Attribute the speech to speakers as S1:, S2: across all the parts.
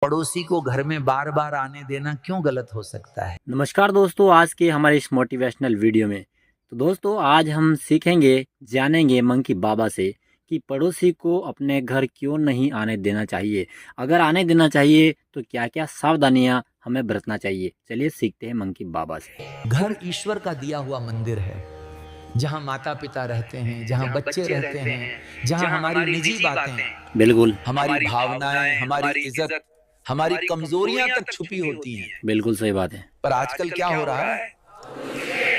S1: पड़ोसी को घर में बार बार आने देना क्यों गलत हो सकता है।
S2: नमस्कार दोस्तों, आज के हमारे इस मोटिवेशनल वीडियो में तो दोस्तों आज हम सीखेंगे, जानेंगे मंकी बाबा से कि पड़ोसी को अपने घर क्यों नहीं आने देना चाहिए। अगर आने देना चाहिए तो क्या क्या सावधानियां हमें बरतना चाहिए। चलिए सीखते हैं मंकी बाबा से।
S1: घर ईश्वर का दिया हुआ मंदिर है, जहाँ माता पिता रहते हैं, जहाँ बच्चे रहते हैं, जहाँ हमारी निजी बातें,
S2: बिल्कुल
S1: हमारी भावनाएं, हमारी इज्जत, हमारी कमजोरियां तक छुपी होती हैं।
S2: बिल्कुल सही बात है।
S1: पर आजकल क्या हो रहा है,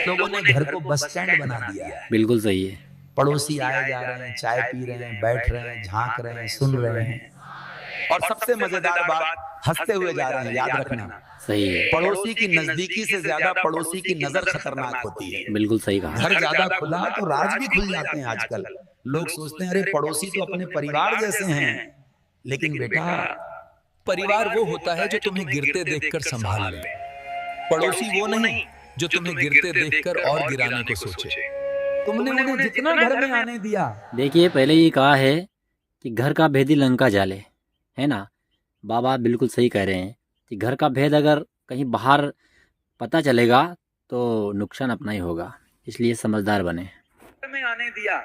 S1: लोगों ने घर को बस स्टैंड बना दिया है।
S2: बिल्कुल सही है।
S1: पड़ोसी आए जा रहे हैं, चाय पी रहे हैं, बैठ रहे हैं, झांक रहे हैं, सुन रहे हैं, और सबसे मजेदार बात, हंसते हुए जा रहे हैं। याद रखना,
S2: सही है।
S1: पड़ोसी की नजदीकी से ज्यादा पड़ोसी की नजर खतरनाक होती है।
S2: बिल्कुल सही कहा।
S1: घर ज्यादा खुला तो राज भी खुल जाते हैं। आजकल लोग सोचते हैं अरे पड़ोसी तो अपने परिवार जैसे हैं, लेकिन बेटा
S3: परिवार वो होता है जो तुम्हें गिरते देखकर संभाल ले। पड़ोसी वो नहीं जो तुम्हें गिरते देखकर और गिराने को सोचे।
S1: तुमने उन्हें जितना घर में आने दिया,
S2: देखिए पहले ये कहा है कि घर का भेदी लंका जाले, है ना। बाबा बिल्कुल सही कह रहे हैं कि घर का भेद अगर कहीं बाहर पता चलेगा तो नुकसान अपना ही होगा, इसलिए समझदार बने।
S1: में आने दिया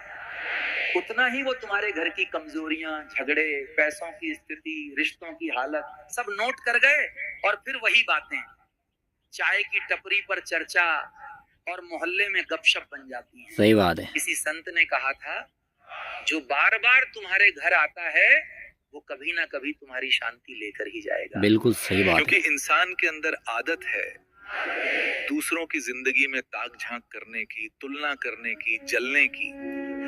S1: उतना ही वो तुम्हारे घर की कमजोरियां, झगड़े, पैसों की स्थिति, रिश्तों की हालत सब नोट कर गए, और फिर वही बातें चाय की टपरी पर चर्चा और मोहल्ले में गपशप बन जाती हैं।
S2: सही बात है।
S1: किसी संत ने कहा था, जो बार बार तुम्हारे घर आता है वो कभी ना कभी तुम्हारी शांति लेकर ही जाएगा।
S2: बिल्कुल सही बात है।
S3: क्योंकि इंसान के अंदर आदत है दूसरों की जिंदगी में ताक झांक करने की, तुलना करने की, जलने की।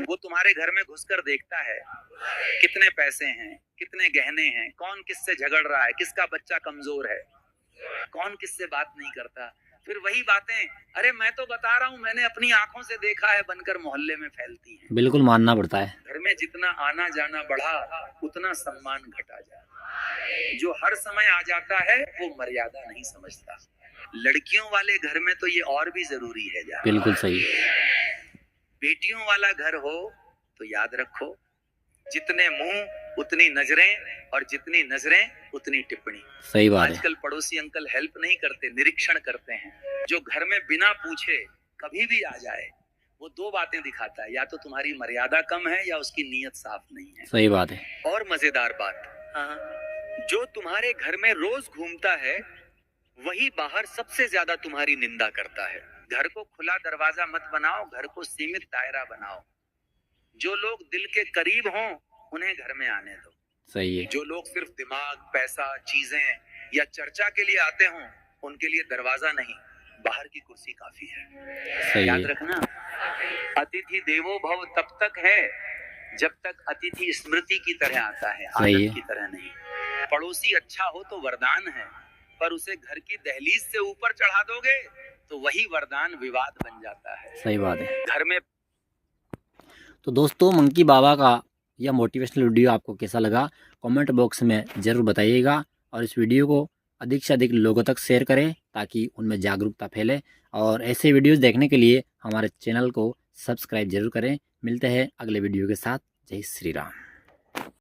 S3: वो तुम्हारे घर में घुसकर देखता है कितने पैसे हैं, कितने गहने हैं, कौन किससे झगड़ रहा है, किसका बच्चा कमजोर है, कौन किससे बात नहीं करता। फिर वही बातें, अरे मैं तो बता रहा हूं, मैंने अपनी आंखों से देखा है, बनकर मोहल्ले में फैलती हैं।
S2: बिल्कुल मानना पड़ता है।
S1: घर में जितना आना जाना बढ़ा उतना सम्मान घटा जाता। जो हर समय आ जाता है वो मर्यादा नहीं समझता। लड़कियों वाले घर में तो ये और भी जरूरी है जाना।
S2: बिल्कुल सही।
S1: बेटियों वाला घर हो तो याद रखो, जितने मुंह उतनी नजरें, और जितनी नजरें उतनी टिप्पणी।
S2: सही बात है।
S1: आजकल पड़ोसी अंकल हेल्प नहीं करते, निरीक्षण करते हैं। जो घर में बिना पूछे कभी भी आ जाए वो दो बातें दिखाता है, या तो तुम्हारी मर्यादा कम है या उसकी नीयत साफ नहीं है।
S2: सही बात है।
S1: और मजेदार बात, जो तुम्हारे घर में रोज घूमता है वही बाहर सबसे ज्यादा तुम्हारी निंदा करता है। घर को खुला दरवाजा मत बनाओ, घर को सीमित दायरा बनाओ। जो लोग दिल के करीब हों उन्हें घर में आने दो।
S2: सही है।
S1: जो लोग सिर्फ दिमाग, पैसा, चीजें या चर्चा के लिए आते हों उनके लिए दरवाजा नहीं, बाहर की कुर्सी काफी है।
S2: सही
S1: याद
S2: है।
S1: रखना, अतिथि देवो भव तब तक है जब तक अतिथि स्मृति की तरह आता है,
S2: सही
S1: आदत
S2: है।
S1: की तरह नहीं। पड़ोसी अच्छा हो तो वरदान है, पर उसे घर की दहलीज से ऊपर चढ़ा दोगे तो वही वरदान विवाद बन जाता है।
S2: सही बात है।
S1: घर में
S2: तो दोस्तों मंकी बाबा का यह मोटिवेशनल वीडियो आपको कैसा लगा कमेंट बॉक्स में ज़रूर बताइएगा, और इस वीडियो को अधिक से अधिक लोगों तक शेयर करें ताकि उनमें जागरूकता फैले। और ऐसे वीडियोस देखने के लिए हमारे चैनल को सब्सक्राइब जरूर करें। मिलते हैं अगले वीडियो के साथ। जय श्री राम।